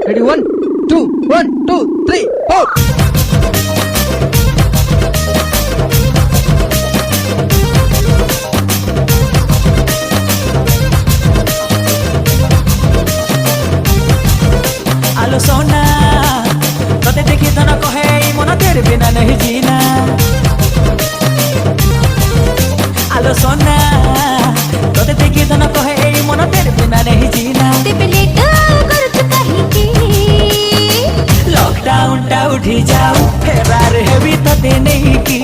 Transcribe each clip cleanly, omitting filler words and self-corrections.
Ready 1 2 1 2 3 4 आलो सोना तोते देखी तो न कहे मन तेरे बिना नहीं जीना। आलो सोना तोते देखी तो न कहे मन तेरे बिना नहीं जीना। लॉकडाउन टा उठी जाओ फेरार है भी तोते नहीं की।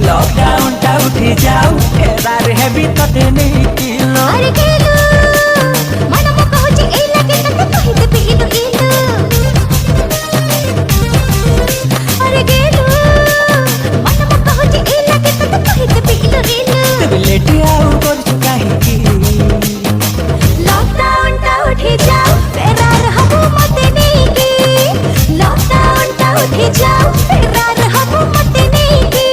लॉकडाउन टा उठी जाओ फेरार है भी तोते नहीं की। अरे गेलु मन मो कहूची ए लागे तते कहिते पिलु इलु। अरे गेलु मन मो कहूची ए लागे तते कहिते पिलु इलु। तब लेट आओ कर चुका ही की। लॉकडाउन टा उठी जाओ फेरार हबू मते नहीं की। लॉकडाउन टा उठी जाओ फेरार हबू मते नहीं की।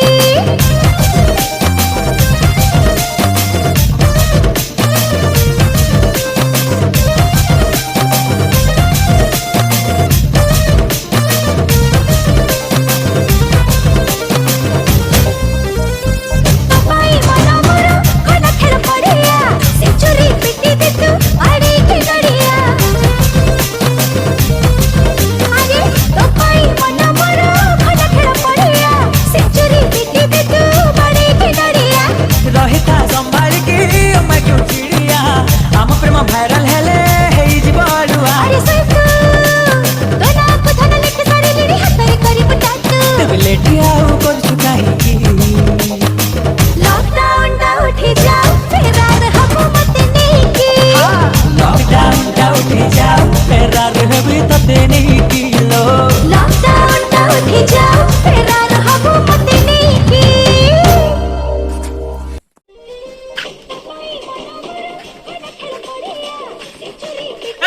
भाइराल हेले हेई जी बड़ुआ। अरे सैतु तो ना को धन लेके सारी लेडी हातरे करी बुटातु। तब लेट आओ कर चुका ही की। लॉकडाउन टा उठी जाओ फेरार हबू मते नहीं की। लॉकडाउन टा उठी जाओ फेरार है भी तोते नहीं की। लो लॉकडाउन टा उठी जाओ फेरार हबू मते नहीं की।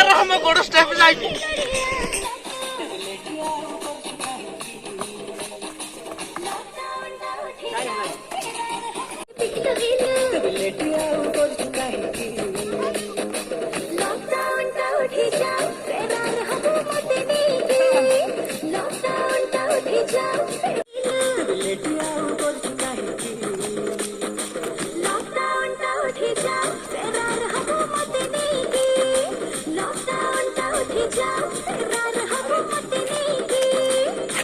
अरे हम गोड़ स्टेप जाई